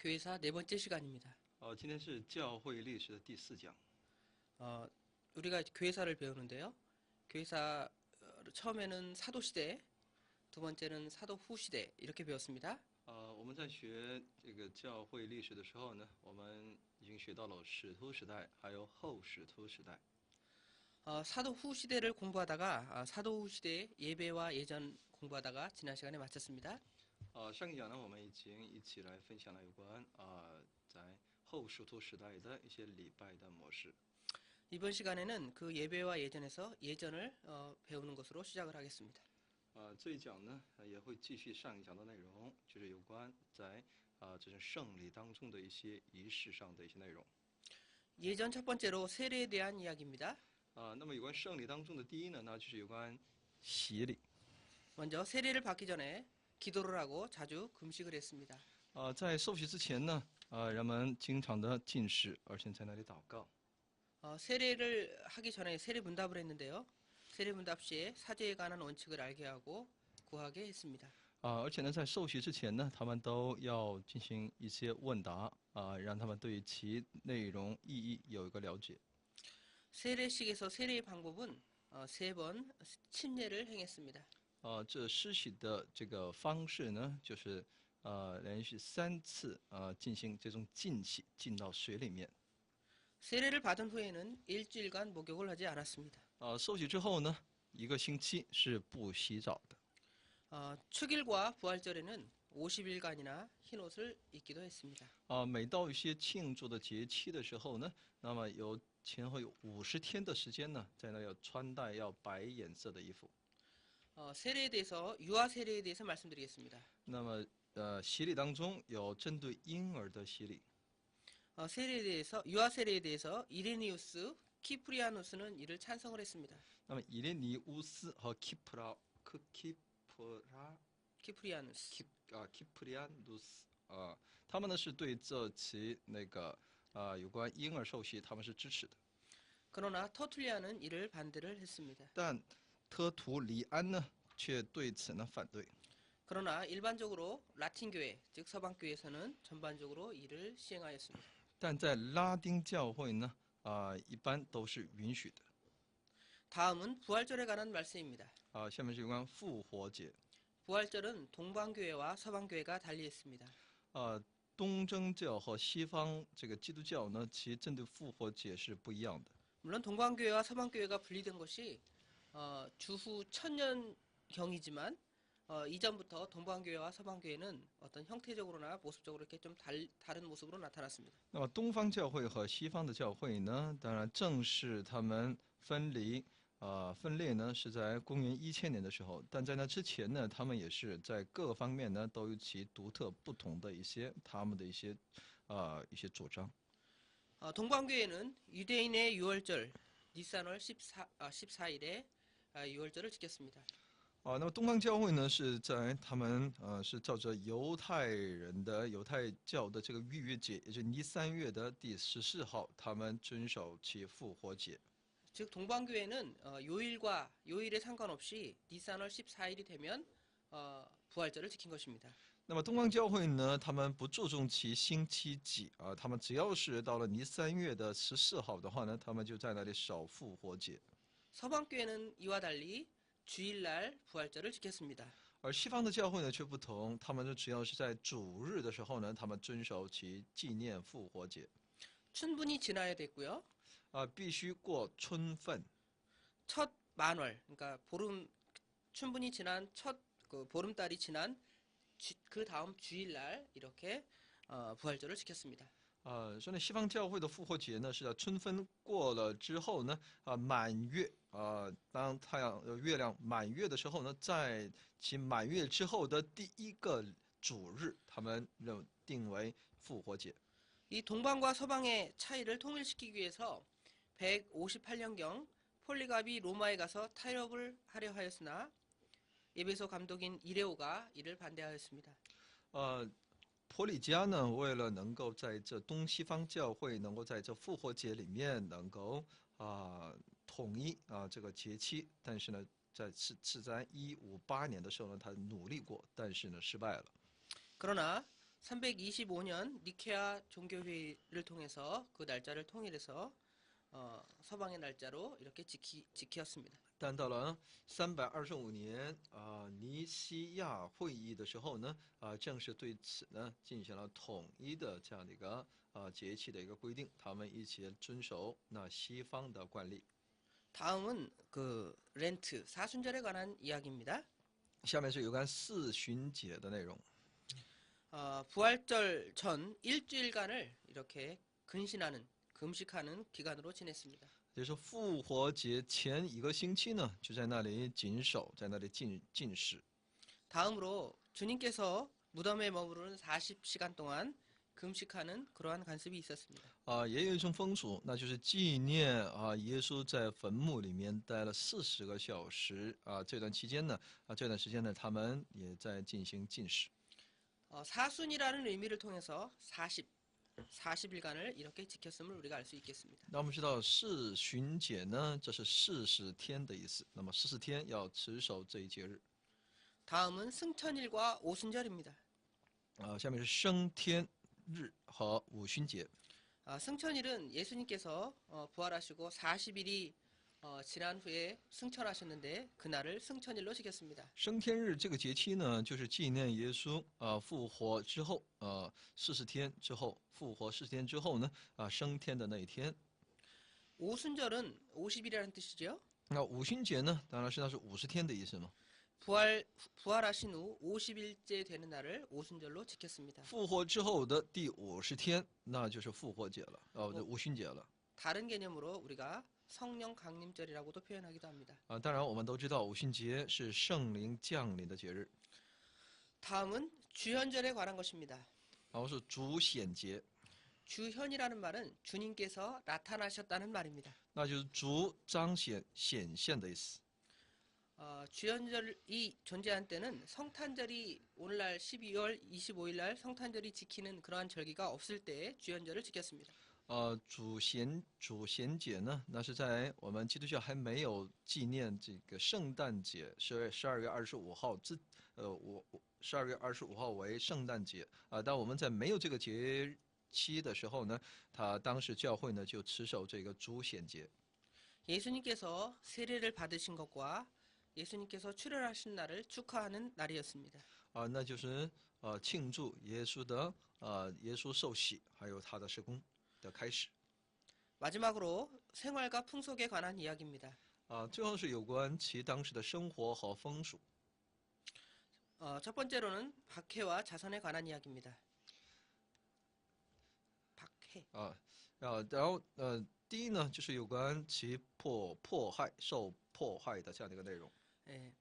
교회사 네 번째 시간입니다. 今天是教会历史的第4讲。 우리가 교회사를 배우는데요. 교회사 처음에는 사도 시대, 두 번째는 사도 후 시대 이렇게 배웠습니다. 我们在学这个教会历史的时候呢，我们已经学到了使徒时代，还有后使徒时代。 사도 후 시대를 공부하다가 사도 후 시대의 예배와 예전 공부하다가 지난 시간에 마쳤습니다. 上一讲呢，我们已经一起来分享了有关在后使徒时代的一些礼拜的模式。 이번 시간에는 그 예배와 예전에서 예전을 배우는 것으로 시작을 하겠습니다. 这一讲呢，也会继续上一讲的内容，就是有关在这种圣礼当中的一些仪式上的一些内容。 예전 첫 번째로 세례에 대한 이야기입니다. 那么有关圣礼当中的第一呢，那就是有关洗礼。 먼저 세례를 받기 전에 기도를 하고 자주 금식을 했습니다. 在受洗之前呢，人们经常的禁食，而且在那里祷告。 세례를 하기 전에 세례 문답을 했는데요. 세례 문답 시에 사죄에 관한 원칙을 알게 하고 구하게 했습니다. 而且呢，在受洗之前呢，他们都要进行一些问答，让他们对其内容意义有一个了解。 세례식에서 세례의 방법은 3번 침례를 행했습니다. 这施洗的这个方式呢，就是连续3次进行这种浸洗，浸到水里面。 세례를 받은 후에는 일주일간 목욕을 하지 않았습니다. 受洗之后呢，1个星期是不洗澡的。 축일과 부활절에는 50일간이나 흰옷을 입기도 했습니다. 每到一些庆祝的节期的时候呢，那么前后有50天的时间呢，在那要穿戴要白颜色的衣服。 세례에 대해서 유아 세례에 대해서 말씀드리겠습니다. 那么洗礼当中有针对婴儿的洗礼。 세례에 대해서 유아 세례에 대해서 이레니우스, 키프리아누스는 이를 찬성을 했습니다. 那么以列尼乌斯和키프리아누스. 키프리안누스他们呢是对这其那个有关婴儿受洗，他们是支持的。 그러나 터툴리안은 이를 반대를 했습니다. 但特图里安呢却对此呢反对。 그러나 일반적으로 라틴 교회, 즉 서방 교회에서는 전반적으로 이를 시행하였습니다. 但在拉丁教会呢，一般都是允许的。 다음은 부활절에 관한 말씀입니다. 下面是有关复活节。 부활절은 동방교회와 서방교회가 달리했습니다. 东正教和西方这个基督教呢，其针对复活节是不一样的。 물론 동방교회와 서방교회가 분리된 것이 주후 1000년경이지만 이전부터 동방교회와 서방교회는 어떤 형태적으로나 모습적으로 이렇게 좀 다른 모습으로 나타났습니다. 那么东方教会和西方的教会呢，当然正是他们分裂呢是在公元1000年的时候，但在那之前呢，他们也是在各个方面呢都有其独特不同的他们的一些主张。 동방교회는 유대인의 유월절 니산월 14일에 유월절을 지켰습니다. 那么东方教会呢是在他们是照着犹太教的这个逾越节，也就是尼三月的第14号，他们遵守其复活节。 즉 동방교회는 요일에 상관없이 니산월 14일이 되면 부활절을 지킨 것입니다. 那么东方教会呢，他们不注重其星期几他们只要是到了尼三月的14号的话呢，他们就在那里守复活节。 서방교회는 이와 달리 주일날 부활절을 지켰습니다. 而西方的教会呢却不同，他们只要是在主日的时候呢，他们遵守其纪念复活节。 춘분이 지나야 됐고요. 必须过春分。 첫 만월, 그러니까 춘분이 지난 첫 보름달이 지난 그 다음 주일날 이렇게 부활절을 지켰습니다. 所以西方教会的复活节呢，是在春分过了之后呢，满月当月亮满月的时候呢，在其满月之后的第1个主日，他们定为复活节。 이 동방과 서방의 차이를 통일시키기 위해서 158년경 폴리갑이 로마에 가서 타협을 하려 하였으나 에베소 감독인 이레오가 이를 반대하였습니다. 波里加呢，为了能够在这东西方教会能够在这复活节里面能够统一这个节期，但是呢，是在158年的时候呢，他努力过，但是呢失败了。 그러나 325년 니케아 종교회의를 통해서 그 날짜를 통일해서 서방의 날짜로 이렇게 지켰습니다. 但到了325年尼西亚会议的时候呢，正是对此呢进行了统一的这样的一个节气的一个规定，他们一起遵守那西方的惯例。 다음은 그 렌트 사순절에 관한 이야기입니다. 下面是有关四旬节的内容。 부활절 전 일주일간을 이렇게 근신하는 금식하는 기간으로 지냈습니다. 就是复活节前一个星期呢，就在那里谨守，在那里禁食。 다음으로 주님께서 무덤에 머무르는 40시간 동안 금식하는 그러한 관습이 있었습니다. 也有一种风俗，那就是纪念耶稣在坟墓里面待了40个小时这段期间呢，这段时间呢，他们也在进行禁食。 사순이라는 의미를 통해서 40일간을 이렇게 지켰음을 우리가 알 수 있겠습니다. 那我们知道四旬节呢，这是40天的意思。那么14天要持守这一节日。 다음은 승천일과 오순절입니다. 下面是升天日和五旬节。 승천일은 예수님께서 부활하시고 40일이 지난 후에 승천하셨는데 그날을 승천일로 지켰습니다. 升天日这个节期呢，就是纪念耶稣复活之后40天之后复活40天之后呢升天的那一天。 오순절은 50일이라는 뜻이죠. 那五旬节呢，当然是那是50天的意思嘛。 부활하신 후 50일째 되는 날을 오순절로 지켰습니다. 复活之后的第50天，那就是复活节了，五旬节了。 다른 개념으로 우리가 성령 강림절이라고도 표현하기도 합니다. 当然我们都知道五旬节是圣灵降临的节日。 다음은 주현절에 관한 것입니다. 然后是主显节， 주현이라는 말은 주님께서 나타나셨다는 말입니다. 那就是主彰显显现的意思。 주현절이 존재한 때는 성탄절이 오늘날 12월 25일 날 성탄절이 지키는 그러한 절기가 없을 때 주현절을 지켰습니다. 主显节呢，那是在我们基督教还没有纪念这个圣诞节12月25号12月25号为圣诞节但我们在没有这个节期的时候呢，当时教会呢就持守这个主显节。 예수님께서 세례를 받으신 것과 예수님께서 출현하신 날을 축하하는 날이었습니다. 那就是庆祝耶稣的耶稣受洗，还有他的施工的开始。 마지막으로 생활과 풍속에 관한 이야기입니다. 最后是有关其当时的生活和风俗。 첫 번째로는 박해와 자선에 관한 이야기입니다. 박해. 然后第一呢，就是有关其受迫害的这样的一个内容。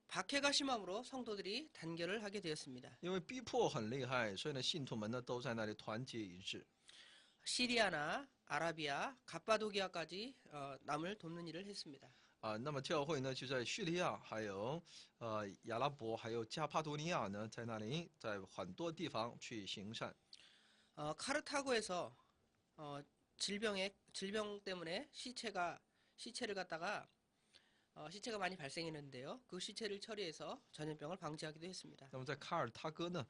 박해가 심함으로 성도들이 단결을 하게 되었습니다. 因为逼迫很厉害，所以呢，信徒们呢都在那里团结一致。 시리아나 아라비아, 갑바도기아까지 남을 돕는 일을 했습니다. 那么教会呢就在叙利亚，还有亚拉伯，还有加帕多尼亚呢，在那里在很多地方去行善。 카르타고에서 질병 때문에 시체를 갖다가 시체가 많이 발생했는데요. 그 시체를 처리해서 전염병을 방지하기도 했습니다. 那么在卡尔塔哥呢，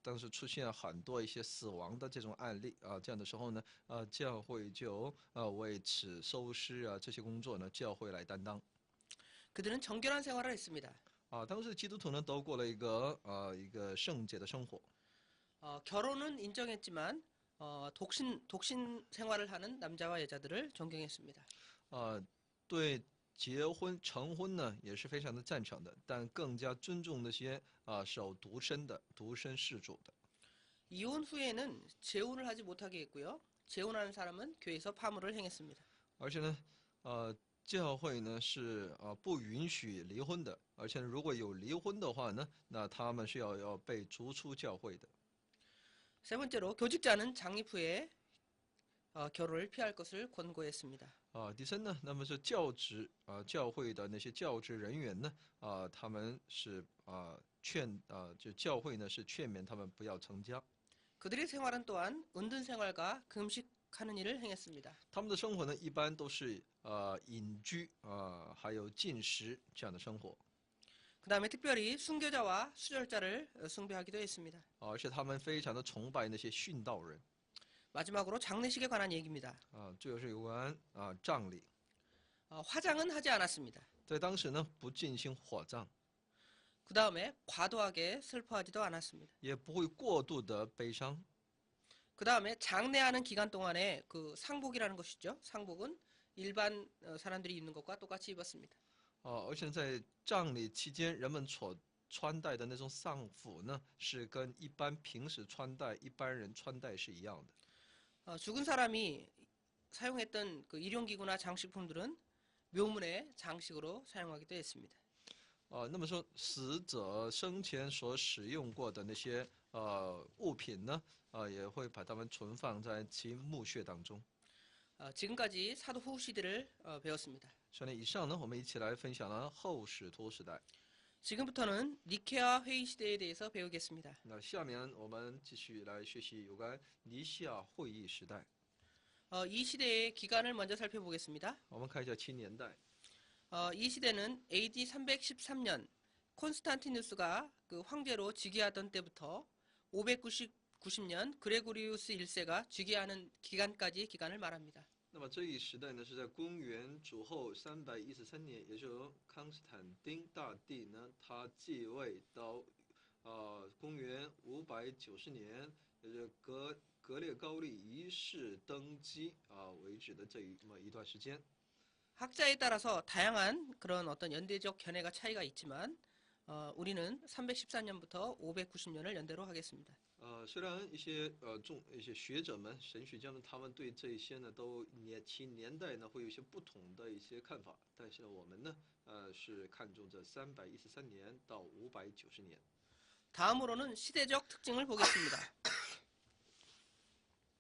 当时出现很多一些死亡的这种案例这样的时候呢，教会就为此收尸这些工作呢，教会来担当。 그들은 정결한 생활을 했습니다. 当时基督徒呢都过了一个圣洁的生活。 결혼은 인정했지만 독신 생활을 하는 남자와 여자들을 존경했습니다. 对结婚成婚呢也是非常的赞成的，但更加尊重那些守独身事主的。 이혼 후에는 재혼을 하지 못하게 했고요. 재혼하는 사람은 교회에서 파물을 행했습니다. 而且呢，教会呢是不允许离婚的，而且如果有离婚的话呢，那他们是要被逐出教会的。 세 번째로 교직자는 장립 후에 결혼을 피할 것을 권고했습니다. 第三呢，那么是教职教会的那些教职人员呢，他们是就教会呢是劝勉他们不要成家。 그들의 생활은 또한 은둔 생활과 금식하는 일을 행했습니다. 他们的生活呢一般都是隐居还有禁食这样的生活。그 다음에 특별히 순교자와 수절자를 숭배하기도 했습니다. 而且他们非常的崇拜那些殉道人 마지막으로 장례식에 관한 얘기입니다. 这就是有关葬礼。 화장은 하지 않았습니다. 在当时呢，不进行火葬， 그 다음에 과도하게 슬퍼하지도 않았습니다. 也不会过度的悲伤。 그 다음에 장례하는 기간 동안에 그 상복이라는 것이죠. 상복은 일반 사람들이 입는 것과 똑같이 입었습니다. 而且在葬礼期间，人们所穿戴的那种丧服呢，是跟一般平时穿戴一般人穿戴是一样的。 죽은 사람이 사용했던 그 일용기구나 장식품들은 묘문의 장식으로 사용하기도 했습니다. 那么说死者生前所使用过的那些物品呢，也会把它们存放在其墓穴当中。 지금까지 사도 후후 시대를 배웠습니다. 所以以上呢，我们一起来分享了后使徒时代。 지금부터는 니케아 회의 시대에 대해서 배우겠습니다. 那下面我们继续来学习有关尼西亚会议时代。 이 시대의 기간을 먼저 살펴보겠습니다. 我们看一下七年代。 이 시대는 AD 313년 콘스탄티누스가 그 황제로 즉위하던 때부터 590년 그레고리우스 1세가 즉위하는 기간까지의 기간을 말합니다. 那么这一时代呢，是在公元主后313年，也就是康斯坦丁大帝呢，他继位到公元590年，也就是格列高利一世登基为止的么一段时间。 학자에 따라서 다양한 그런 어떤 연대적 견해가 차이가 있지만 우리는 314년부터 590년을 연대로 하겠습니다. 虽然一些学者们、神学家们，他们对这一些呢都其年代呢会有一些不同的一些看法，但是我们呢是看重这313年到590年。 다음으로는 시대적 특징을 보겠습니다.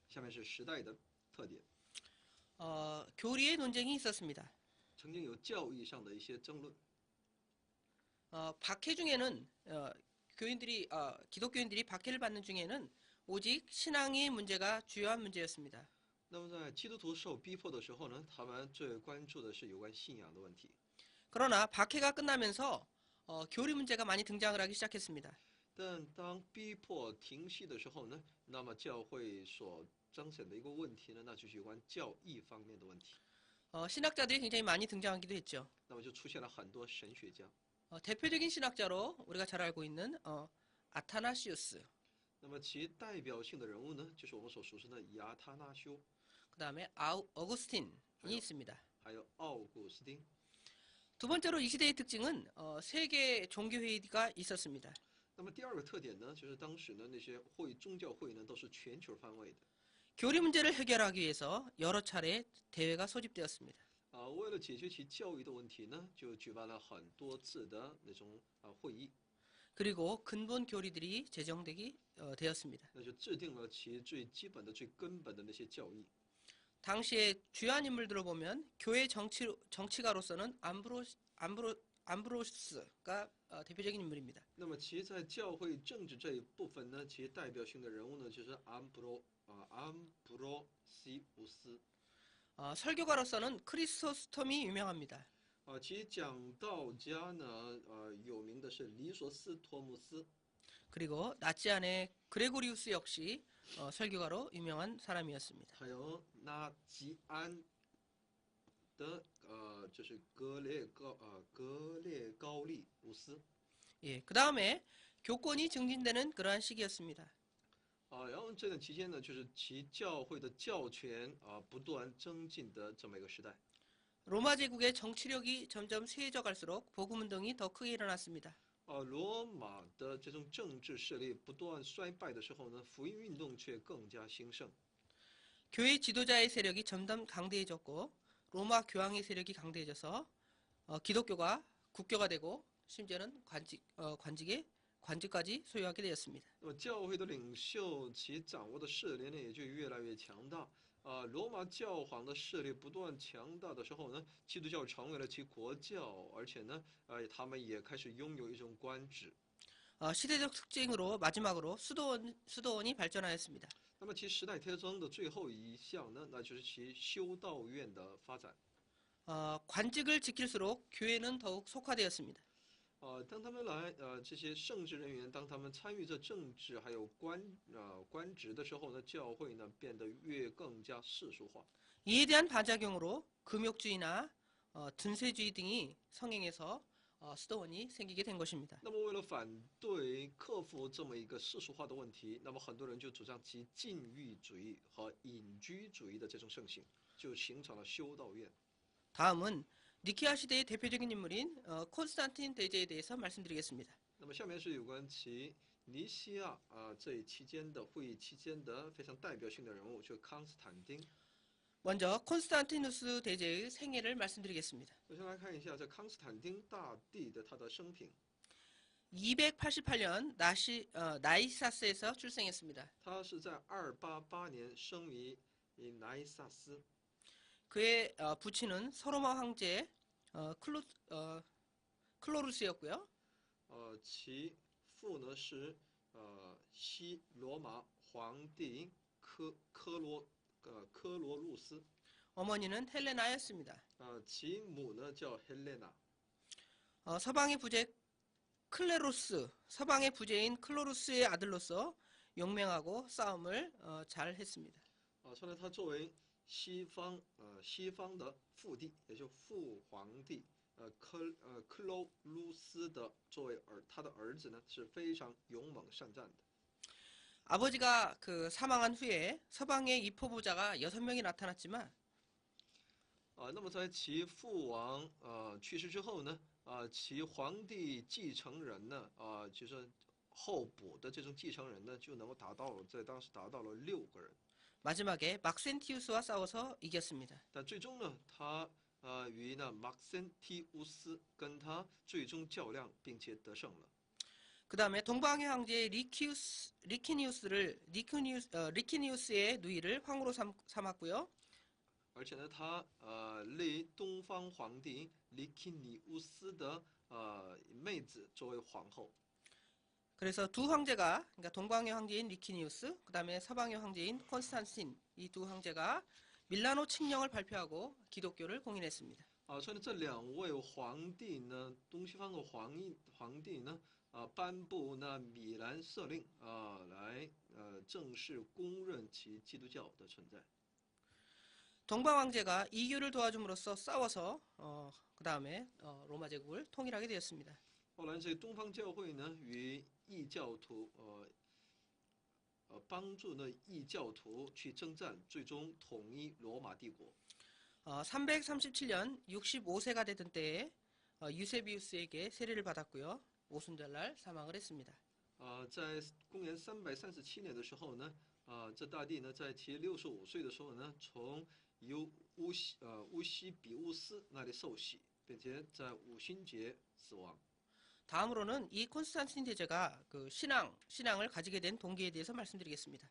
下面是时代的特点。 교리의 논쟁이 있었습니다. 曾经有教义上的一些争论。 박해 중에는 기독교인들이 박해를 받는 중에는 오직 신앙의 문제가 주요한 문제였습니다. 那么在基督徒受逼迫的时候呢，他们最关注的是有关信仰的问题。 그러나 박해가 끝나면서 교리 문제가 많이 등장을 하기 시작했습니다. 但当逼迫停息的时候呢，那么教会所彰显的一个问题呢，那就是有关教义方面的问题。 신학자들이 굉장히 많이 등장하기도 했죠. 那么就出现了很多神学家。 대표적인 신학자로 우리가 잘 알고 있는 아타나시우스, 那么其代表性的人物呢，就是我们所熟知的亚他那修， 그 다음에 어구스틴이 있습니다. 还有奥古斯丁。 두 번째로 이 시대의 특징은 세계 종교회의가 있었습니다. 那么第二个特点呢，就是当时呢那些宗教会呢都是全球范围的。 교리 문제를 해결하기 위해서 여러 차례 대회가 소집되었습니다. 为了解决其教育的问题呢，就举办了很多次的那种会议。 그리고 근본 교리들이 제정되기 되었습니다. 那就制定了其最基本的、最根本的那些教义。 당시의 주요한 인물들을 보면 교회 정치가로서는 암브로스가 대표적인 인물입니다. 那么其在教会政治这一部分呢，其代表性的人物呢，就是安布罗西乌斯。 설교가로서는 크리소스톰이 유명합니다. 其讲道家呢，有名的是黎索斯托姆斯。 그리고 나치안의 그레고리우스 역시 설교가로 유명한 사람이었습니다. 还有纳吉安的就是格列高利乌斯。 예, 그 다음에 교권이 증진되는 그러한 시기였습니다. 然后这段期间呢，就是其教会的教权不断增进的这么一个时代。 로마 제국의 정치력이 점점 쇠해져갈수록 복음운동이 더 크게 일어났습니다. 罗马的这种政治势力不断衰败的时候呢，福音运动却更加兴盛。 교회 지도자의 세력이 점점 강대해졌고 로마 교황의 세력이 강대해져서 기독교가 국교가 되고 심지어는 관직까지 소유하게 되었습니다. 那么教会的领袖其掌握的势力呢，也就越来越强大。罗马教皇的势力不断强大的时候呢，基督教成为了其国教，而且呢，他们也开始拥有一种官职。 시대적 특징으로 마지막으로 수도원이 발전하였습니다. 那么其时代特征的最后一项呢，那就是其修道院的发展。 관직을 지킬수록 교회는 더욱 속화되었습니다. 当他们来这些圣职人员，当他们参与这政治还有官职的时候呢，教会呢变得更加世俗化。 이에 대한 반작용으로 금욕주의나 든세주의 등이 성행해서 수도원이 생기게 된 것입니다. 那么为了反对克服这么一个世俗化的问题，那么很多人就主张其禁欲主义和隐居主义的这种盛行，就形成了修道院。 다음은 니케아 시대의 대표적인 인물인 콘스탄틴 대제에 대해서 말씀드리겠습니다. 那么下面是有关其尼西亚这一期间的会议期间的非常代表性的人物，就康斯坦丁。 먼저 콘스탄티누스 대제의 생애를 말씀드리겠습니다. 首先来看一下这康斯坦丁大帝的他的生平。 288년 나이사스에서 출생했습니다. 他是在288年生于奈萨斯。 그의 부친은 서로마 황제 클로루스였고요. 其父呢是西罗马皇帝科罗路斯。 어머니는 헬레나였습니다. 其母呢叫헬레나。 서방의 부제인 클로루스의 아들로서 용맹하고 싸움을 잘 했습니다. 所以呢，他作为西方的父帝，也就父皇帝，克罗鲁斯的作为他的儿子呢，是非常勇猛善战的。 아버지가 사망한 후에 서방의 입호부자가 6명이 나타났지만 那么在其父王去世之后呢，其皇帝继承人呢，就是候补的这种继承人呢，就能够在当时达到了6个人。 마지막에 막센티우스와 싸워서 이겼습니다. 但最终呢，他与马森提乌斯跟他最终较量，并且得胜了。 그 다음에 동방의 황제 리키니우스의 누이를 황후로 삼았고요. 而且呢，他立东方皇帝里基尼乌斯的妹子作为皇后。 그래서 두 황제가, 그러니까 동방의 황제인 리키니우스, 그 다음에 서방의 황제인 콘스탄틴, 이 두 황제가 밀라노 칙령을 발표하고 기독교를 공인했습니다. 所以呢，这2位皇帝呢，东西方的皇帝呢，颁布米兰赦令来正式公认其基督教的存在。 동방 황제가 이교를 도와줌으로써 싸워서 그 다음에 로마 제국을 통일하게 되었습니다. 后来，这东方教会呢与异教徒帮助异教徒去征战，最终统一罗马帝国。 337년 65세가 되던 때에 유세비우스에게 세례를 받았고요. 오순절날 사망을 했습니다. 在公元337年的时候呢，这大帝呢在其65岁的时候呢，从乌西比乌斯那里受洗，并且在五旬节死亡。 다음으로는 이 콘스탄틴 대제가 신앙을 가지게 된 동기에 대해서 말씀드리겠습니다.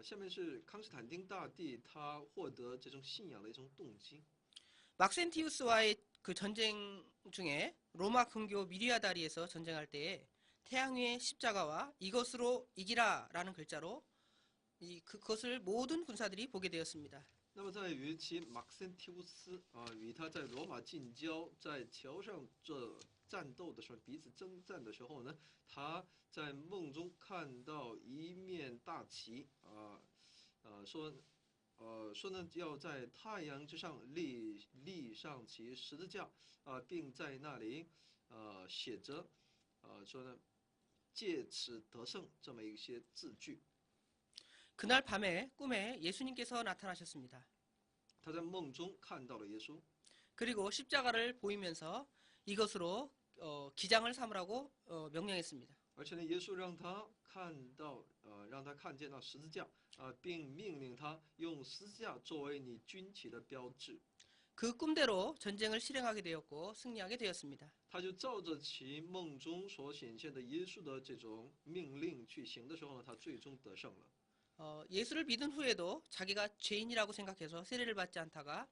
下面是康斯坦丁大帝他获得这种信仰的一种动机。 막센티우스와의 전쟁 중에 로마 근교 미리아다리에서 전쟁할 때에 태양 위의 십자가와 이것으로 이기라라는 글자로 그것을 모든 군사들이 보게 되었습니다. 那么在于其马克森提乌斯与他在罗马近郊在桥上战斗的时候，彼此征战的时候呢，他在梦中看到一面大旗说呢要在太阳之上立上其十字架并在那里写着说呢借此得胜这么一些字句。 그날 밤에 꿈에 예수님께서 나타나셨습니다. 他在梦中看到了耶稣， 그리고 십자가를 보이면서 이것으로 기장을 삼으라고 명령했습니다. 而且呢，耶稣让他看见那十字架并命令他用十字架作为你军旗的标志。 그 꿈대로 전쟁을 실행하게 되었고 승리하게 되었습니다. 他就照着其梦中所显现的耶稣的这种命令去行的时候呢，他最终得胜了。 예수를 믿은 후에도 자기가 죄인이라고 생각해서 세례를 받지 않다가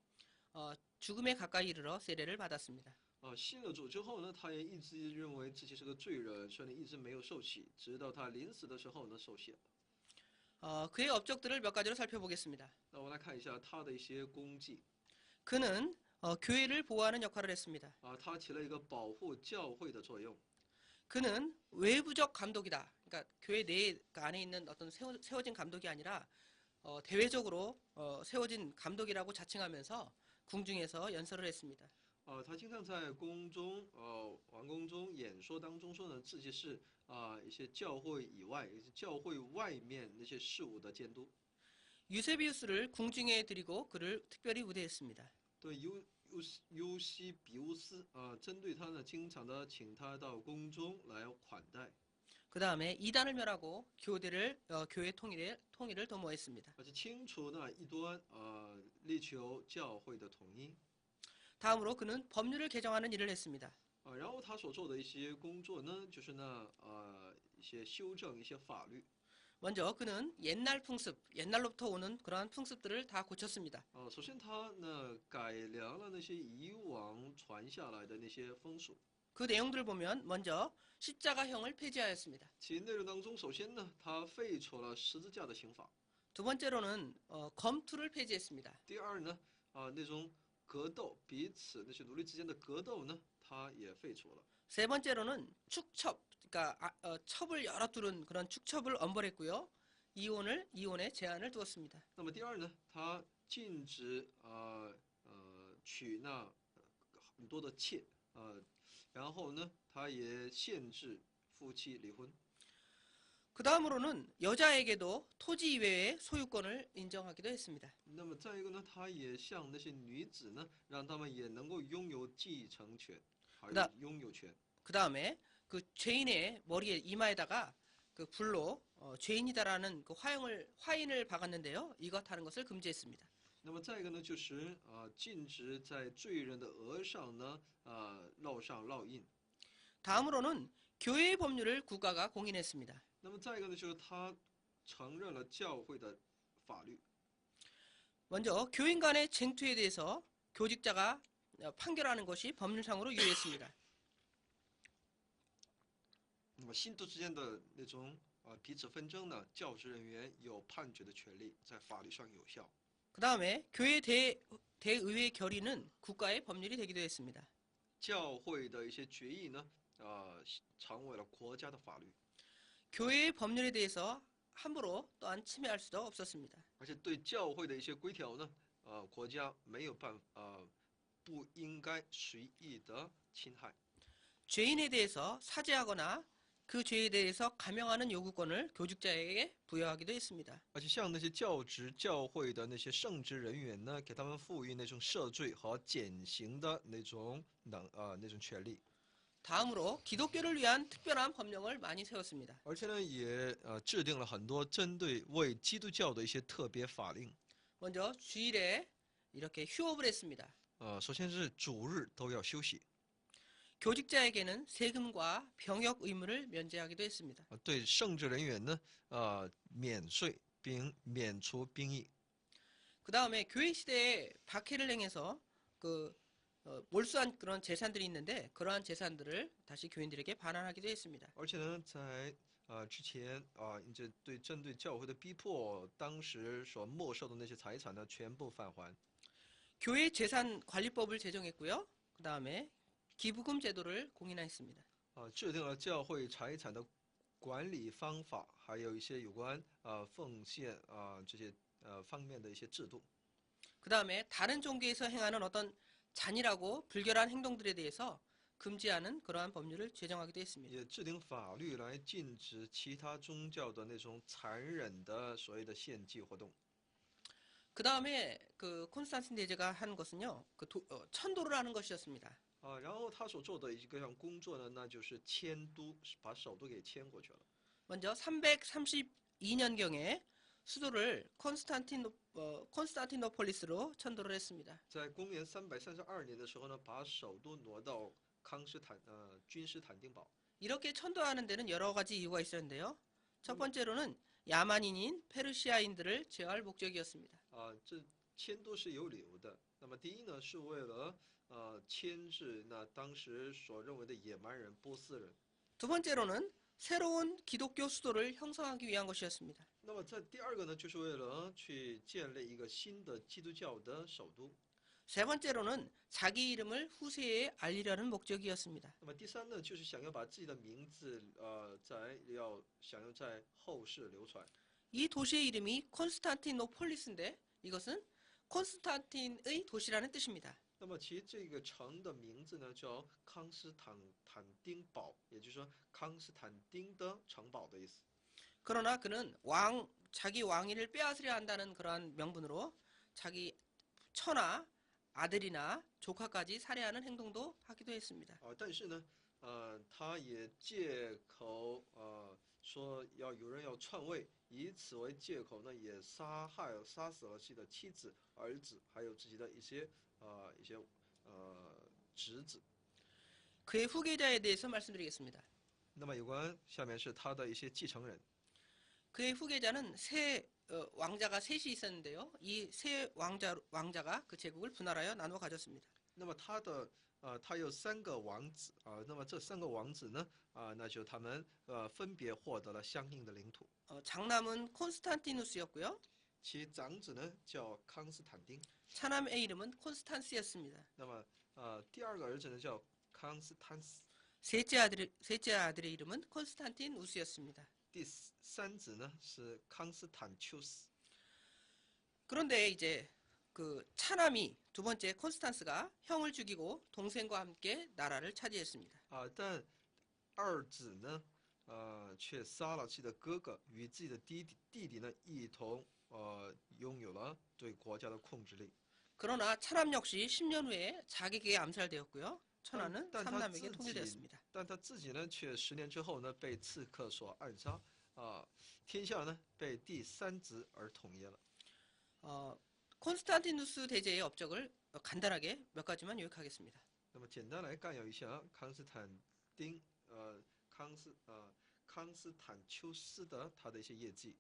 죽음에 가까이 이르러 세례를 받았습니다. 信了主之后呢，他也一直认为自己是个罪人，所以一直没有受洗，直到他临死的时候呢受洗了。 그의 업적들을 몇 가지로 살펴보겠습니다. 那我们来看一下他的一些功绩。 그는 교회를 보호하는 역할을 했습니다. 他起了一个保护教会的作用。 그는 외부적 감독이다. 그러니까 교회 내 안에 있는 어떤 세워진 감독이 아니라 대외적으로 세워진 감독이라고 자칭하면서 궁중에서 연설을 했습니다. 他经常在宫中，王宫中演说当中说呢，自己是一些教会以外，也是教会外面那些事物的监督。 유세비우스를 궁중에 들이고 그를 특별히 우대했습니다. 对尤西比乌斯针对他呢，经常的请他到宫中来款待， 그 다음에 이단을 멸하고 교회 통일을 도모했습니다. 而且清除那异端，力求教会的统一。 다음으로 그는 법률을 개정하는 일을 했습니다. 然后他所做的一些工作呢，就是呢，一些修正一些法律。 먼저 그는 옛날 풍습, 옛날로부터 오는 그러한 풍습들을 다 고쳤습니다. 首先他呢改良了那些以往传下来的那些风俗。 그 내용들을 보면 먼저 십자가형을 폐지하였습니다. 其内容当中，首先呢，他废除了十字架的刑法。 두 번째로는 검투를 폐지했습니다. 第二呢，那种格斗，彼此那些奴隶之间的格斗呢，他也废除了。 세 번째로는 축첩, 그러니까 첩을 여러 두른 그런 축첩을 엄벌했고요. 이혼에 제한을 두었습니다. 那么第二呢，他禁止娶那很多的妾，然后呢，他也限制夫妻离婚。 그 다음으로는 여자에게도 토지 이외의 소유권을 인정하기도 했습니다. 那么再一个呢，他也向那些女子呢，让他们也能够拥有继承权，还有拥有权。 그 다음에 그 죄인의 머리에 이마에다가 그 불로 죄인이다라는 그 화인을 박았는데요. 이것 하는 것을 금지했습니다. 那么再一个呢，就是禁止在罪人的额上呢，烙上烙印。 다음으로는 교회의 법률을 국가가 공인했습니다. 那么再一个呢，就是他承认了教会的法律。 먼저 교인 간의 쟁투에 대해서 교직자가 판결하는 것이 법률상으로 유효했습니다. 那么信徒之间的那种彼此纷争呢，教职人员有判决的权利，在法律上有效。 그 다음에 교회 대의회 결의는 국가의 법률이 되기도 했습니다. 教会的一些决议呢，成为了国家的法律。 교회의 법률에 대해서 함부로 또한 침해할 수도 없었습니다. 而且对教会的一些规条呢，国家没有不应该随意的侵害。 죄인에 대해서 사죄하거나 그 죄에 대해서 감형하는 요구권을 교직자에게 부여하기도 했습니다. 而且像那些教职教会的那些圣职人员呢，给他们赋予那种赦罪和减刑的那种权利。 다음으로 기독교를 위한 특별한 법령을 많이 세웠습니다. 而且呢，也制定了很多针对为基督教的一些特别法令。 먼저 주일에 이렇게 휴업을 했습니다. 首先是主日都要休息。 교직자에게는 세금과 병역 의무를 면제하기도 했습니다. 对圣职人员呢，免税并免除兵役。 그 다음에 교회 시대에 박해를 행해서 몰수한 그런 재산들이 있는데 그러한 재산들을 다시 교인들에게 반환하기도 했습니다. 而且呢，在之前这针对教会的逼迫，当时所没收的那些财产呢，全部返还。 교회 재산 관리법을 제정했고요. 그 다음에 기부금 제도를 공인했습니다. 制定了教会财产的管理方法，还有一些有关奉献这些方面的一些制度。 그 다음에 다른 종교에서 행하는 어떤 잔인하고 불결한 행동들에 대해서 금지하는 그러한 법률을 제정하기도 했습니다. 也制定法律来禁止其他宗教的那种残忍的所谓的献祭活动。 그 다음에 그 콘스탄틴 대제가 한 것은요, 천도를 하는 것이었습니다. 然后他所做的一个项工作呢，那就是迁都，把首都给迁过去了。 먼저 332년경에 수도를 콘스탄티노폴리스로 천도를 했습니다. 在公元332年的时候呢，把首都挪到君士坦丁堡。 이렇게 천도하는 데는 여러 가지 이유가 있었는데요. 첫 번째로는 야만인인 페르시아인들을 제어할 목적이었습니다. 这迁都是有理由的。那么第一呢，是为了牵制那当时所认为的野蛮人波斯人。 두 번째로는 새로운 기독교 수도를 형성하기 위한 것이었습니다. 那么在第二个呢，就是为了去建立一个新的基督教的首都。세 번째로는 자기 이름을 후세에 알리려는 목적이었습니다. 那么第三呢，就是想要把自己的名字想要在后世流传。 이 도시의 이름이 콘스탄티노폴리스인데 이것은 콘스탄틴의 도시라는 뜻입니다. 那么其实这个城的名字呢叫康斯坦丁堡，也就是说康斯坦丁的城堡的意思。 그러나 그는 자기 왕위를 빼앗으려 한다는 그러한 명분으로 자기 처나 아들이나 조카까지 살해하는 행동도 하기도 했습니다. 但是呢，他也借口说有人要篡位，以此为借口呢，也杀死了自己的妻子、儿子，还有自己的一些侄子。 그의 후계자에 대해서 말씀드리겠습니다. 那么下面是他的一些继承人。 그의 후계자는 왕자가 셋이 있었는데요. 이 세 왕자가 그 제국을 분할하여 나누어 가졌습니다. 那么他有3个王子那么这3个王子呢那就他们分别获得了相应的领土。 장남은 콘스탄티누스였고요. 其长子呢叫康斯坦丁， 차남의 이름은 콘스탄스였습니다. 那么第2个儿子呢叫康斯坦斯， 셋째 아들의 이름은 콘스탄티누스였습니다. 第3子呢是康斯坦丘斯。 그런데 이제 그 차남이 두 번째 콘스탄스가 형을 죽이고 동생과 함께 나라를 차지했습니다. 但二子呢却杀了自己的哥哥，与自己的弟弟呢一同拥有了对国家的控制力。 그러나 차남 역시 10년 후에 자기에게 암살되었고요. 천하는但他 삼남에게 自己 통일되었습니다. 但他自己呢却10年之后呢被刺客所暗杀天下呢被第3子而统一了。 콘스탄티누스 대제의 업적을 간단하게 몇 가지만 요약하겠습니다. 那么简单来概要一下康斯坦丘斯的他的一些业绩。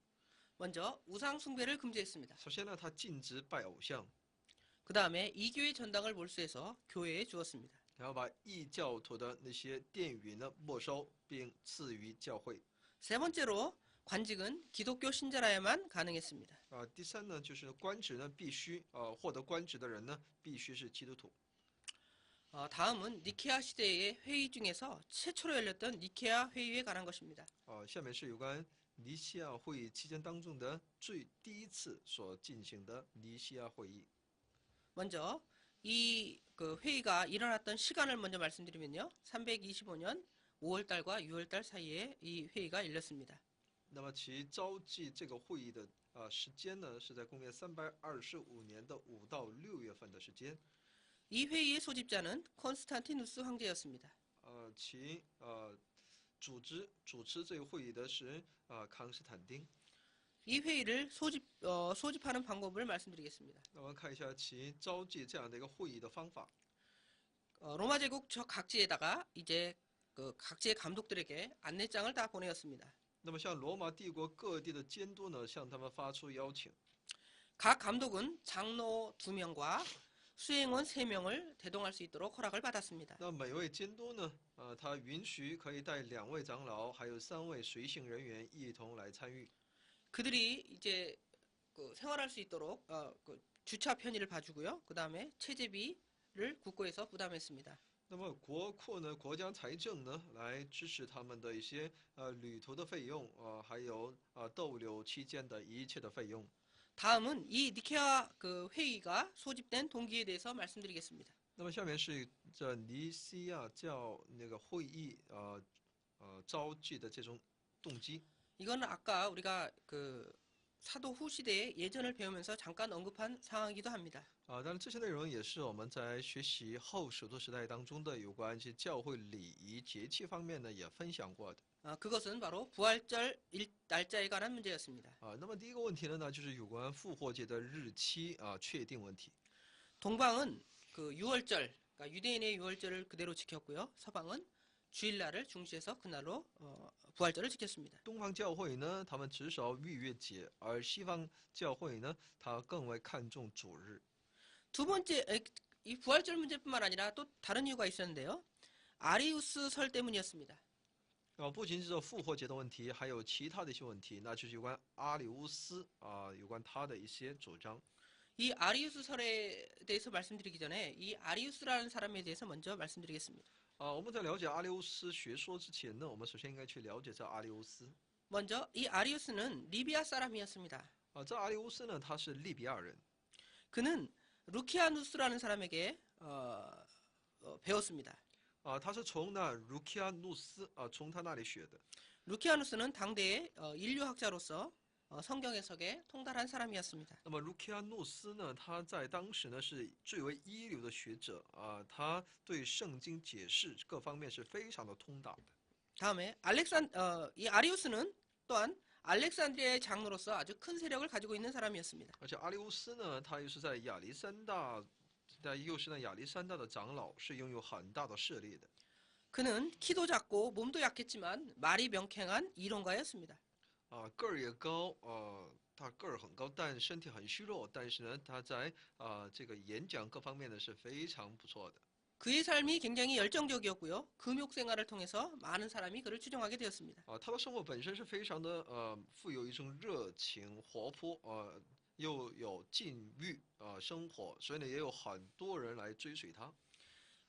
먼저 우상 숭배를 금지했습니다. 首先呢，他禁止拜偶像， 그 다음에 이교의 전당을 몰수해서 교회에 주었습니다. 然后把异教徒的那些殿宇呢没收，并赐予教会。 세 번째로 관직은 기독교 신자라야만 가능했습니다. 第三呢，就是官职呢必须获得官职的人呢必须是基督徒。 다음은 니케아 시대의 회의 중에서 최초로 열렸던 니케아 회의에 관한 것입니다. 下面是有关尼西亚会议期间当中的第一次所进行的尼西亚会议。 먼저 이 그 회의가 일어났던 시간을 먼저 말씀드리면요. 325년 5월달과 6월달 사이에 이 회의가 열렸습니다. 那么其召集这个会议的时间呢，是在公元325年的5到6月份的时间。 이 회의의 소집자는 콘스탄티누스 황제였습니다. 其主持这个会议的是康斯坦丁。 이 회의를 소집하는 방법을 말씀드리겠습니다. 那我们看一下其召集这样的一个会议的方法。 로마 제국 저 각지에다가 이제 그 각지의 감독들에게 안내장을 다 보내었습니다. 那么像罗马帝国各地的监督呢，向他们发出邀请。 각 감독은 장로 2명과 수행원 3명을 대동할 수 있도록 허락을 받았습니다. 那每位监督呢，他允许可以带2位长老，还有3位随行人员一同来参与。 그들이 이제 그 생활할 수 있도록 그 주차 편의를 봐주고요. 그 다음에 체제비를 국고에서 부담했습니다. 那么国库呢，国家财政呢，来支持他们的一些旅途的费用还有逗留期间的一切的费用。 다음은 이 니케아 그 회의가 소집된 동기에 대해서 말씀드리겠습니다. 那么下面是这尼西亚教那个会议召集的这种动机。 이거는 아까 우리가 그 사도 후 시대의 예전을 배우면서 잠깐 언급한 상황이기도 합니다. 当然这些内容也是我们在学习后使徒时代当中的有关一些教会礼仪节气方面呢也分享过的。 그것은 바로 부활절 날짜에 관한 문제였습니다. 那么第一个问题呢，就是有关复活节的日期确定问题。 동방은 그 6월절, 그러니까 유대인의 6월절을 그대로 지켰고요. 서방은 주일날을 중시해서 그날로 부활절을 지켰습니다. 东方教会呢，他们只守逾越节，而西方教会呢，它更为看重主日。 두 번째, 이 부활절 문제뿐만 아니라 또 다른 이유가 있었는데요. 아리우스 설 때문이었습니다. 不仅是这复活节的问题，还有其他的一些问题，那就是有关阿里乌斯有关他的一些主张。이 아리우스설에 대해서 말씀드리기 전에 이 아리우스라는 사람에 대해서 먼저 말씀드리겠습니다. 我们在了解阿里乌斯学说之前呢，我们首先应该去了解这阿里乌斯。 먼저 이 아리우스는 리비아 사람이었습니다. 这阿里乌斯呢，他是利比亚人。 그는 루키아누스라는 사람에게 배웠습니다. 他是从那卢基亚努斯从他那里学的。 루키아누스는 당대의 인류학자로서 성경 해석에 통달한 사람이었습니다. 那么卢基亚努斯呢，他在当时呢是最为一流的学者他对圣经解释各方面是非常的通达的。 다음에 이 아리우스는 또한 알렉산드리아의 장로로서 아주 큰 세력을 가지고 있는 사람이었습니다. 而且阿里乌斯呢，他又是在亚历山大，又是那亚历山大的长老，是拥有很大的势力的。 그는 키도 작고 몸도 약했지만 말이 명쾌한 이론가였습니다. 个儿也高，他个儿很高，但身体很虚弱。但是呢，他在这个演讲各方面呢是非常不错的。 그의 삶이 굉장히 열정적이었고요. 금욕 생활을 통해서 많은 사람이 그를 추종하게 되었습니다. 他的生活本身是非常的富有一种热情、活泼，又有禁欲生活，所以呢也有很多人来追随他。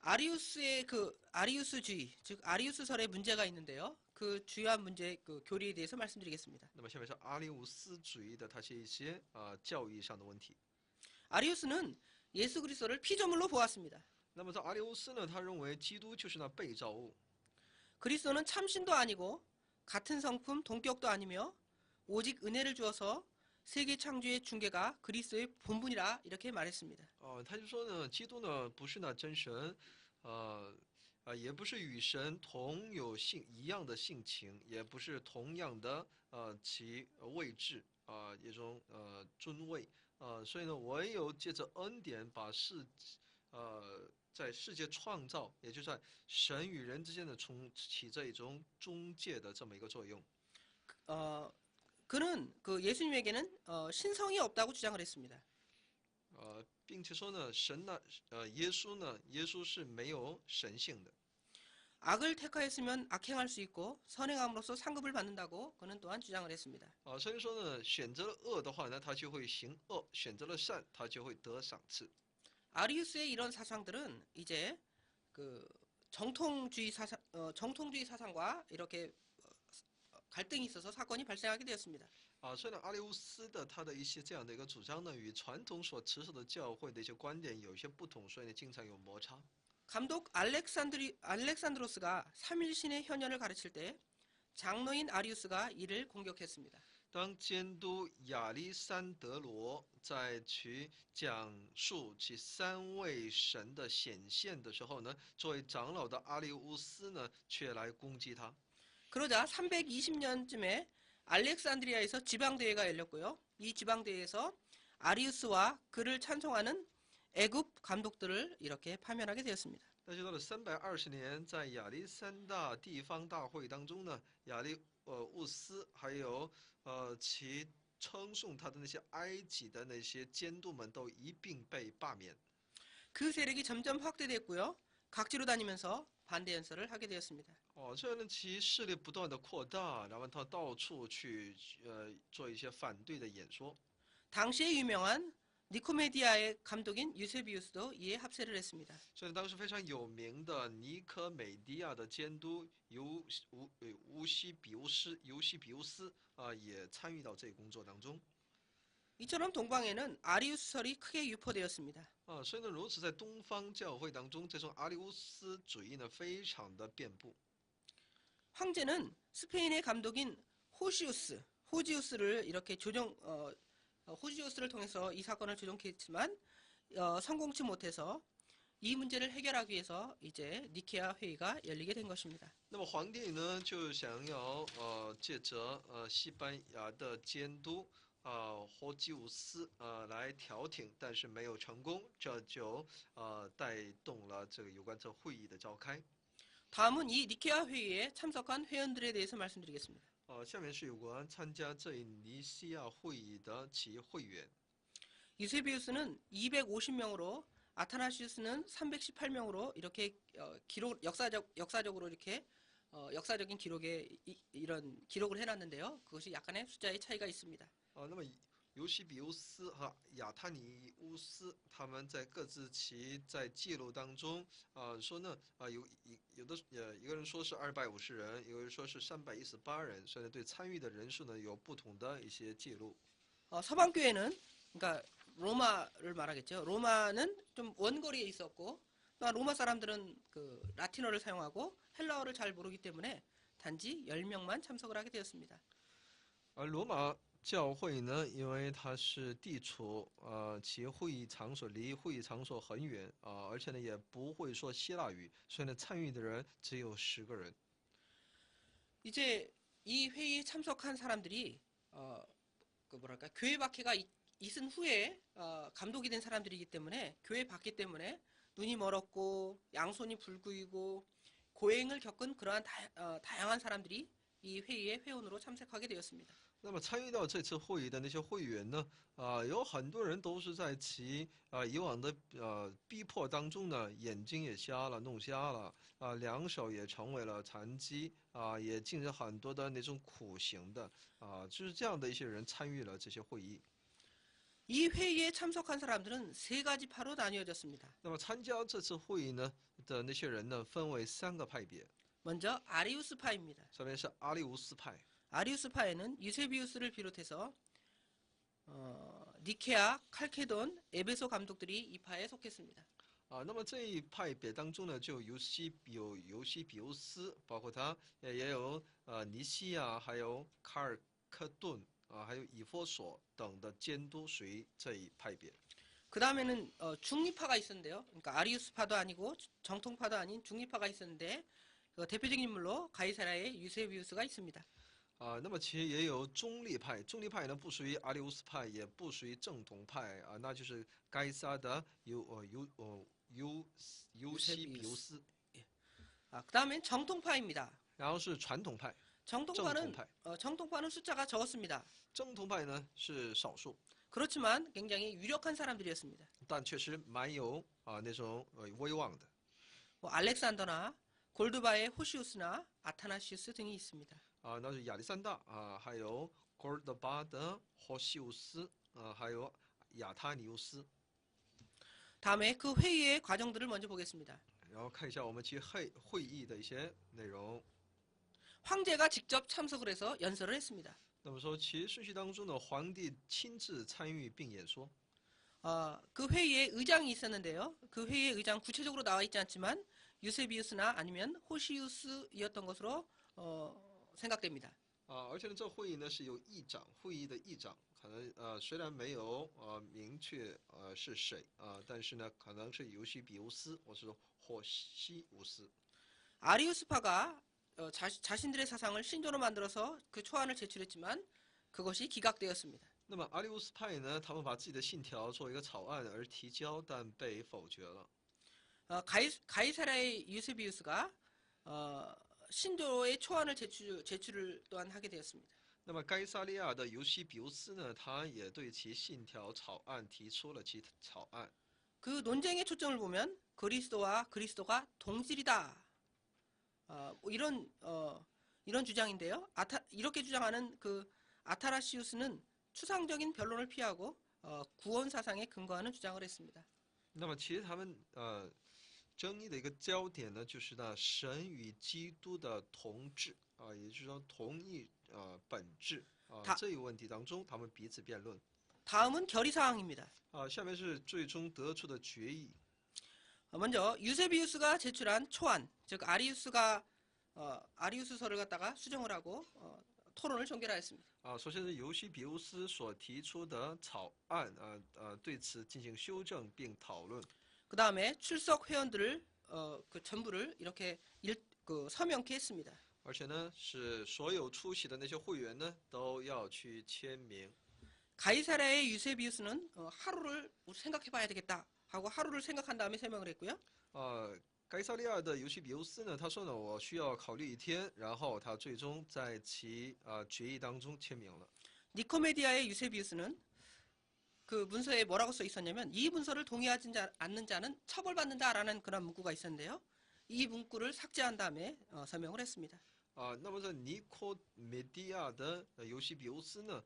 아리우스의 아리우스주의, 즉 아리우스설의 문제가 있는데요. 그 주요한 문제, 그 교리에 대해서 말씀드리겠습니다. 那么下面是阿里乌斯主义的，它是一些教义上的问题。 아리우스는 예수 그리스도를 피조물로 보았습니다. 那么在阿里乌斯呢，他认为基督就是那被造物， 그리스도는 참신도 아니고 같은 성품, 동격도 아니며 오직 은혜를 주어서 세계 창조의 중개가 그리스도의 본분이라 이렇게 말했습니다. 他就说呢，基督呢不是那真神，也不是与神同有一样的性情，也不是同样的其位置一种尊位所以呢，唯有借着恩典把在世界创造，也就在神与人之间的起着一种中介的这么一个作用。 그는 그 예수님에게는 신성이 없다고 주장을 했습니다. 并且说呢，耶稣是没有神性的。 악을 택하였으면 악행할 수 있고 선행함으로써 상급을 받는다고 그는 또한 주장을 했습니다. 所以说呢，选择了恶的话呢，他就会行恶；选择了善，他就会得赏赐。 아리우스의 이런 사상들은 이제 그 정통주의 사상과 이렇게 갈등이 있어서 사건이 발생하게 되었습니다. 所以呢，阿里乌斯的他的一些这样的一个主张呢，与传统所持守的教会的一些观点有一些不同，所以呢，经常有摩擦。 감독 알렉산드로스가 3일신의 현현을 가르칠 때 장로인 아리우스가 이를 공격했습니다. 当监督亚历山德罗在去讲述其三位神的显现的时候呢，作为长老的阿里乌斯呢，却来攻击他。 그러자 320년쯤에 알렉산드리아에서 지방대회가 열렸고요. 이 지방대회에서 아리우스와 그를 찬송하는 애굽 감독들을 이렇게 파면하게 되었습니다. 但是到了320年，在亚历山大地方大会当中呢，亚历乌斯还有其称颂他的那些埃及的那些监督们都一并被罢免。 그 세력이 점점 확대됐고요. 각지로 다니면서 반대 연설을 하게 되었습니다. 这样呢，其势力不断的扩大，然后他到处去做一些反对的演说。 당시에 유명한 니코메디아의 감독인 유세비우스도 이에 합세를 했습니다. 所以当时非常有名的尼科美迪亚的监督尤西比乌斯也参与到这个工作当中。 이처럼 동방에는 아리우스설이 크게 유포되었습니다. 所以呢，如此在东方教会当中，这种阿里乌斯主义呢，非常的遍布。 황제는 스페인의 감독인 호지우스를 이렇게 호지우스를 통해서 이 사건을 조정했지만 성공치 못해서 이 문제를 해결하기 위해서 이제 니케아 회의가 열리게 된 것입니다. 那么皇帝呢，就想要借着西班牙的监督霍基乌斯来调停，但是没有成功，这就带动了这个有关这会议的召开。 다음은 이 니케아 회의에 참석한 회원들에 대해서 말씀드리겠습니다. 下面是有关参加这一尼西亚会议的其会员。 유세비우스는 250명으로 아타나시우스는 318명으로 이렇게 역사적으로 이렇게 역사적인 기록에 이런 기록을 해놨는데요. 그것이 약간의 숫자의 차이가 있습니다. 那么尤西比乌斯和亚他尼乌斯，他们在各自其在记录当中说呢有个人说是250人，有人说是318人，所以对参与的人数呢有不同的一些记录。 서방 교회는 그러니까 로마를 말하겠죠. 로마는 좀 원거리에 있었고 또 로마 사람들은 그 라틴어를 사용하고 헬라어를 잘 모르기 때문에 단지 10명만 참석을 하게 되었습니다. 而罗马教会呢，因为它是地处其会议场所离会议场所很远而且呢也不会说希腊语，所以呢参与的人只有10个人。 이제 이 회의에 참석한 사람들이 그 뭐랄까 교회 박해가 있은 후에 감독이 된 사람들이기 때문에 교회 박해 때문에 눈이 멀었고 양손이 불구이고 고행을 겪은 그러한 다양한 사람들이 이 회의에 회원으로 참석하게 되었습니다. 那么参与到这次会议的那些会员呢，有很多人都是在其以往的逼迫当中呢，眼睛也瞎了，弄瞎了，两手也成为了残疾，也经历很多的那种苦行的，就是这样的一些人参与了这些会议。 이 회의에 참석한 사람들은 세 가지 파로 나뉘어졌습니다. 那么参加这次会议呢的那些人呢，分为3个派别， 먼저 아리우스파입니다. 首先是阿里乌斯派。 아리우스파에는 유세비우스를 비롯해서 니케아, 칼케돈, 에베소 감독들이 이 파에 속했습니다. 那么这一派别当中呢，就尤西比乌斯，包括他也有尼西亚，还有卡尔克顿还有以弗所等的监督属于这一派别。 그 다음에는 중립파가 있었는데요. 그러니까 아리우스파도 아니고 정통파도 아닌 중립파가 있었는데 대표적인 인물로 가이사라의 유세비우스가 있습니다. 那么其实也有中立派，中立派呢不属于阿里乌斯派，也不属于正统派那就是该撒的尤西比乌斯。 그 다음엔 정통파입니다. 然后是传统派， 정통파는 正统派。 정통파는 숫자가 적었습니다. 正统派呢是少数， 그렇지만 굉장히 유력한 사람들이었습니다. 但确实蛮有那种威望的。 뭐 알렉산더나 골드바의 호시우스나 아타나시우스 등이 있습니다. 那是亚历山大还有戈尔德巴的霍西乌斯还有亚他尼乌斯。 다음에 그 회의의 과정들을 먼저 보겠습니다. 然后看一下我们其会议的一些内容。 황제가 직접 참석을 해서 연설을 했습니다. 那么说，其顺序当中呢，皇帝亲自参与并演说。 그 회의에 의장이 있었는데요. 그 회의의 의장 구체적으로 나와 있지 않지만 유세비우스나 아니면 호시우스이었던 것으로 생각됩니다. 而且呢，这会议呢是有议长，会议的议长可能虽然没有明确是谁但是呢可能是尤西比乌斯或是霍西乌斯。 아리우스파가 자신들의 사상을 신조로 만들어서 그 초안을 제출했지만 그것이 기각되었습니다. 那么阿里乌斯派呢，他们把自己的信条作为一个草案而提交，但被否决了。 가이사라의 유세비우스가 신조의 초안을 제출을 또한 하게 되었습니다. 那么该萨利亚的尤西比乌斯呢，他也对其信条草案提出了其草案。 그 논쟁의 초점을 보면 그리스도와 그리스도가 동질이다. 이런 주장인데요. 이렇게 주장하는 그 아타나시우스는 추상적인 변론을 피하고 구원 사상에 근거하는 주장을 했습니다. 那么其实他们争议的一个焦点呢，就是呢神与基督的同质也就是说同一本质这一个问题当中，他们彼此辩论。 다음은 결의 사항입니다. 下面是最终得出的决议。 먼저 유세비우스가 제출한 초안, 즉 아리우스서를 갖다가 수정을 하고 토론을 종결하였습니다. 首先是尤西比乌斯所提出的草案对此进行修正并讨论。 그 다음에 출석 회원들을 그 전부를 이렇게 서명케 했습니다. 而且呢，是所有出席的那些会员呢，都要去签名。 가이사라의 유세비우스는 하루를 생각해봐야 되겠다 하고 하루를 생각한 다음에 서명을 했고요. 该萨利亚的尤西比乌斯呢，他说呢，我需要考虑1天，然后他最终在其决议当中签名了。 니코메디아의 유세비우스는 그 문서에 뭐라고 써 있었냐면 이 문서를 동의하지 않는 자는 처벌받는다라는 그런 문구가 있었는데요. 이 문구를 삭제한 다음에 서명을 했습니다. 那么在尼科梅蒂亚的尤西比乌斯呢，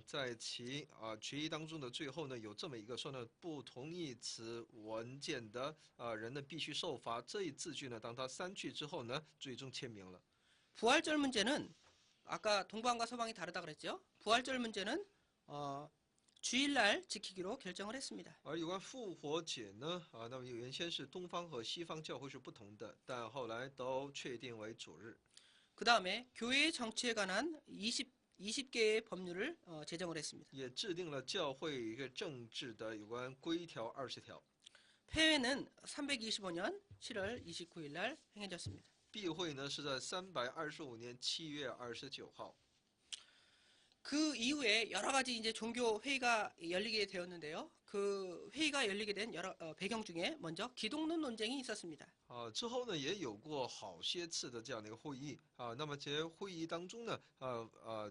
在其决议当中的最后呢，有这么一个说呢，不同意此文件的人呢必须受罚。这一字句呢，当他删去之后呢，最终签名了。 부활절 문제는 아까 동방과 서방이 다르다 그랬죠? 부활절 문제는 주일날 지키기로 결정을 했습니다. 而有关复活节呢，那么原先是东方和西方教会是不同的，但后来都确定为主日。 그 다음에 교회의 정치에 관한 20개의 법률을 제정을 했습니다. 也制定了教会一个政治的有关规条20条。 폐회는 325년 7월 29일 날 행해졌습니다. 闭会呢是在325年7月29号。 그 이후에 여러 가지 이제 종교 회의가 열리게 되었는데요. 그 회의가 열리게 된 여러 배경 중에 먼저 기독론 논쟁이 있었습니다. 之后呢也有过好些次的这样的一个会议那么这些会议当中呢，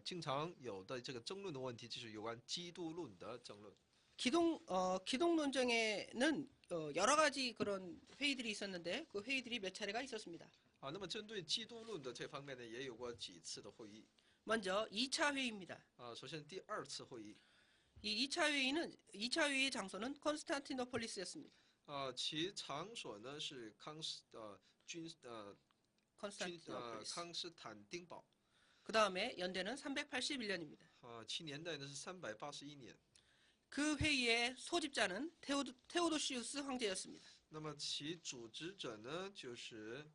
经常有的这个争论的问题就是有关基督论的争论。 기독 논쟁에는 여러 가지 그런 회의들이 있었는데 그 회의들이 몇 차례가 있었습니다. 那么针对基督论的这方面呢，也有过几次的会议。 먼저 2차 회의입니다. 首先第2次会议， 이 2차 회의의 장소는 콘스탄티노폴리스였습니다. 其场所呢是康斯坦丁堡。 그 다음에 연대는 381년입니다. 其年代呢是381年。 그 회의의 소집자는 테오도시우스 황제였습니다. 那么其组织者呢就是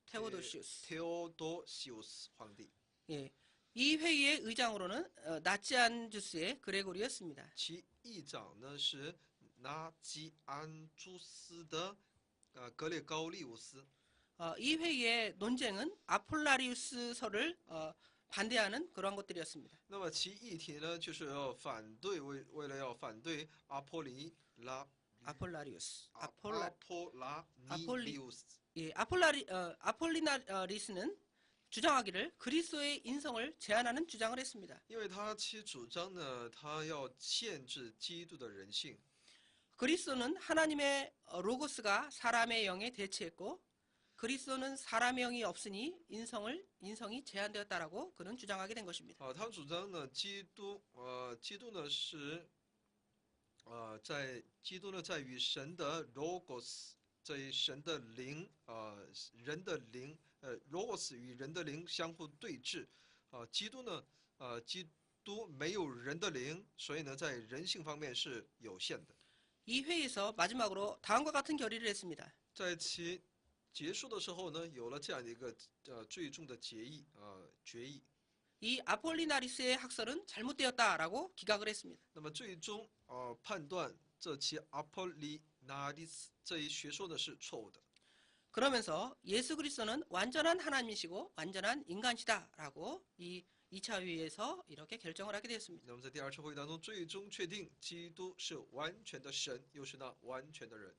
테오도시우스皇帝。 예, 이 회의의 의장으로는 나치안주스의 그레고리였습니다. 其议长呢是拿基安朱斯的格列高利乌斯。 이 회의의 논쟁은 아폴라리우스설을 반대하는 그러한 것들이었습니다. 那么其议题呢，就是要反对为了要反对아폴라리우스. 예, 아폴리나리스는 주장하기를 그리스도의 인성을 제한하는 주장을 했습니다. 因为他其主张呢，他要限制基督的人性。 그리스도는 하나님의 로고스가 사람의 영에 대체했고 그리스도는 사람의 영이 없으니 인성이 제한되었다라고 그는 주장하게 된 것입니다. 他主张呢，基督呢是在与神的 logos 这一神的灵人的灵logos 与人的灵相互对峙基督没有人的灵，所以呢，在人性方面是有限的。 이 회의에서 마지막으로 다음과 같은 결의를 했습니다. 在其结束的时候呢，有了这样的一个最终的决议。 이 아폴리나리스의 학설은 잘못되었다라고 기각을 했습니다. 那么最终判断这其 아폴리나리스 这一学说呢是错误的。 그러면서 예수 그리스도는 완전한 하나님이시고 완전한 인간이시다라고 이 2차 회의에서 이렇게 결정을 하게 되었습니다. 那么在第2次会议当中，最终确定基督是完全的神，又是那完全的人。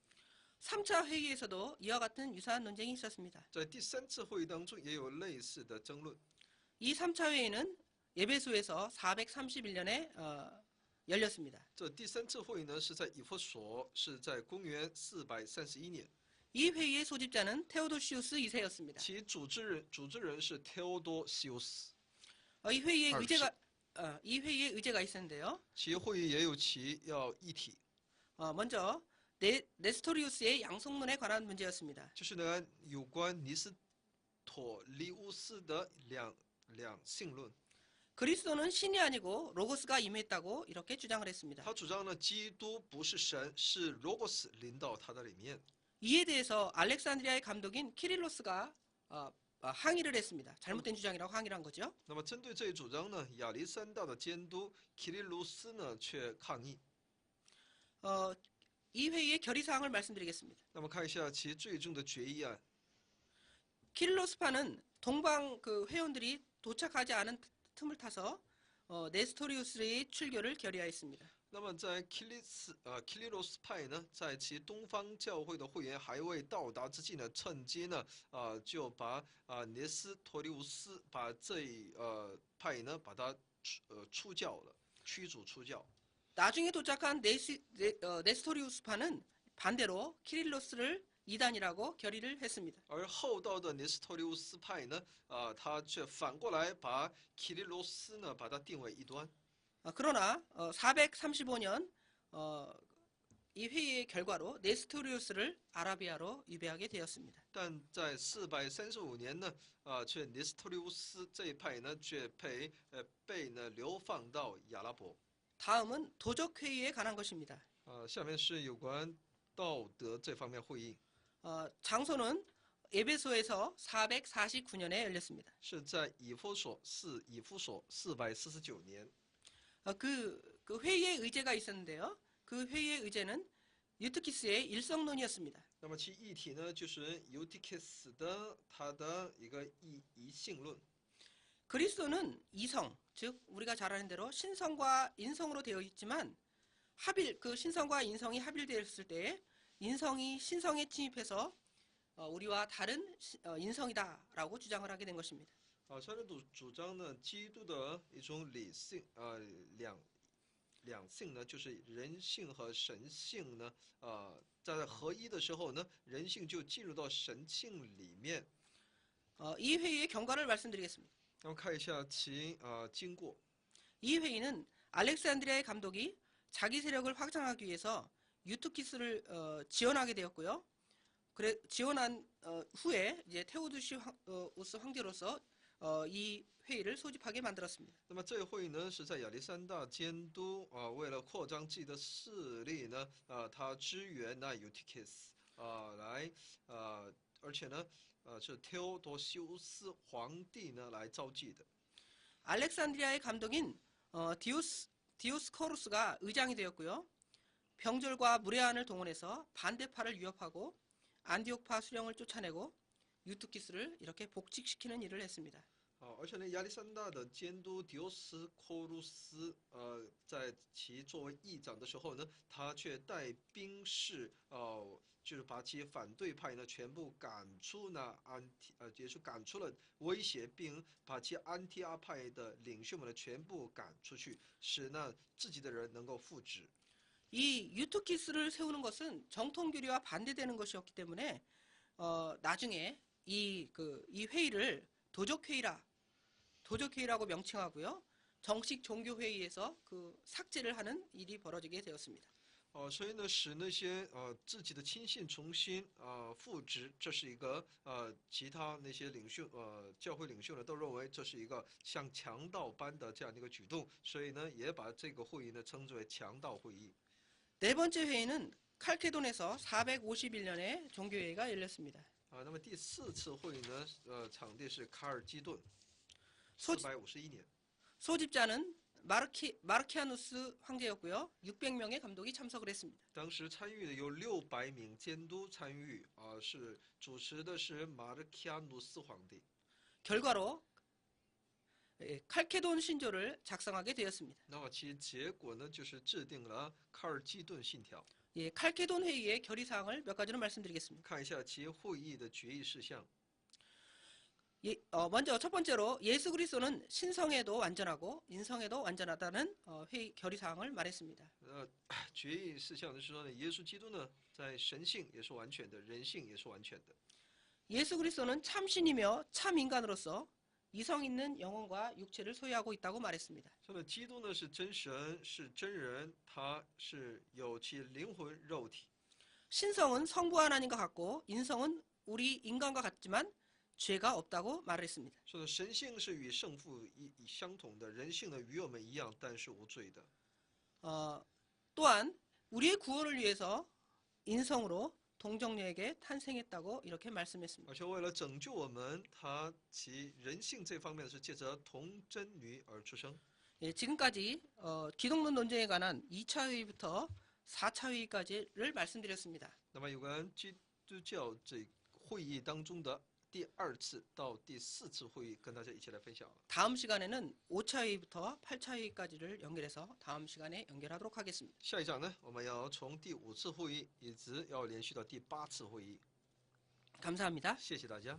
3차 회의에서도 이와 같은 유사한 논쟁이 있었습니다. 在第3次会议当中也有类似的争论。 이 3차 회의는 에베소에서 431년에 열렸습니다. 这第3次会议呢是在以弗所，是在公元431年。 이 회의의 소집자는 테오도시우스 2세였습니다. 其组织人是 테오도시우스。 이 회의의 의제가 있었는데요. 其会议也有其要议题， 먼저 네스토리우스의 양성론에 관한 문제였습니다. 就是呢有关尼斯托利乌斯的两性论。 그리스도는 신이 아니고 로고스가 임했다고 이렇게 주장을 했습니다. 他主张呢，基督不是神，是 logos 临到他的里面。 이에 대해서 알렉산드리아의 감독인 키릴로스가 항의를 했습니다. 잘못된 주장이라고 항의를 한 거죠. 那么针对这一主张呢，亚历山大的监督基利卢斯呢却抗议。 이 회의의 결의사항을 말씀드리겠습니다. 那么看一下其最终的决议案。 키릴로스파는 동방 그 회원들이 도착하지 않은 틈을 타서 네스토리우스의 출교를 결의하였습니다. 那么在基利罗斯派呢，在其东方教会的会员还未到达之际呢，趁机呢就把涅斯托利乌斯把这一派呢把他出教了，驱逐出教。 나중에 도착한 네스토리우스파는 반대로 키릴로스를 이단이라고 결의를 했습니다. 而后到的尼斯托利乌斯派呢，他却反过来把基利罗斯呢，把它定为异端。 그러나 435년 이 회의의 결과로 네스토리우스를 아라비아로 유배하게 되었습니다. 但在435年呢，却尼斯托利乌斯这一派呢，却被呢流放到亚拉伯。 다음은 도적 회의에 관한 것입니다. 下面是有关道德这方面会议， 장소는 에베소에서 449년에 열렸습니다. 是在以弗所449年。 그 회의의 의제가 있었는데요. 그 회의의 의제는 유트키스의 일성론이었습니다. 那么其议题呢，就是 Eutychus 的他的一个一性论。 그리스도는 이성, 즉 우리가 잘 아는 대로 신성과 인성으로 되어 있지만 그 신성과 인성이 합일되었을 때 인성이 신성에 침입해서 우리와 다른 인성이다라고 주장을 하게 된 것입니다. 他的主张呢，基督的一种理性，两性呢，就是人性和神性呢，在合一的时候呢，人性就进入到神性里面。 이 회의의 경과를 말씀드리겠습니다. 那么看一下其经过。 이 회의는 알렉산드리아의 감독이 자기 세력을 확장하기 위해서 유투키스를 지원하게 되었고요. 지원한 후에 이제 테오두시우스 황제로서 이 회의를 소집하게 만들었습니다. 那么这会呢是在亚历山大监督为了扩张自己的势力呢，他支援那 Eutychus 来而且呢是테오多修斯皇帝呢来召集的。 알렉산드리아의 감독인 디오스코루스가 의장이 되었고요. 병졸과 무례한을 동원해서 반대파를 위협하고 안디옥파 수령을 쫓아내고 유투키스를 이렇게 복직시키는 일을 했습니다. 而且呢，亚历山大的监督迪欧斯科鲁斯，在其作为议长的时候呢，他却带兵士，就是把其反对派呢全部赶出呢也是赶出了威胁，并把其安提阿派的领袖们呢全部赶出去，使呢自己的人能够复职。 이 유투키스를 세우는 것은 정통교리와 반대되는 것이었기 때문에 나중에 이 회의를 도적회의라고 명칭하고요. 정식 종교회의에서 그 삭제를 하는 일이 벌어지게 되었습니다. 所以呢，使那些自己的亲信重新复职，这是一个其他那些领袖教会领袖呢都认为这是一个像强盗般的这样的一个举动，所以呢也把这个会议呢称之为强盗会议。 네 번째 회의는 칼케돈에서 451년에 종교회의가 열렸습니다. 那么第4次会议呢，场地是卡尔基顿，451年。 소집자는 마르키아누스 황제였고요. 600명의 감독이 참석을 했습니다. 当时参与的有600名监督参与，是主持的是马尔基亚努斯皇帝。 결과로 칼케돈 신조를 작성하게 되었습니다. 那么其结果呢，就是制定了卡尔基顿信条。 칼케돈 회의의 결의사항을 몇 가지로 말씀드리겠습니다. 看一下其会议的决议事项。 먼저 첫 번째로 예수 그리스도는 신성에도 완전하고 인성에도 완전하다는 회의 결의사항을 말했습니다. 决议事项的是说呢，耶稣基督呢，在神性也是完全的，人性也是完全的。 예수 그리스도는 참신이며 참 인간으로서 이성 있는 영혼과 육체를 소유하고 있다고 말했습니다. 说呢，基督呢是真神，是真人，他是有其灵魂肉体。 신성은 성부 하나님과 같고 인성은 우리 인간과 같지만 죄가 없다고 말했습니다. 说呢，神性是与圣父相同的，人性呢与我们一样，但是无罪的。 또한 우리의 구원을 위해서 인성으로 동정녀에게 탄생했다고 이렇게 말씀했습니다. 而且为了拯救我们，他其人性这方面是借着童贞女而出生。 지금까지 기독론 논쟁에 관한 2차 회의부터 4차 회의까지를 말씀드렸습니다. 那么有关基督教这会议当中的第2次到第4次会议，跟大家一起来分享了。 다음 시간에는 5차 회의부터 8차 회의까지를 연결해서 다음 시간에 연결하도록 하겠습니다. 下一讲呢，我们要从第5次会议一直要连续到第8次会议。 감사합니다. 谢谢大家。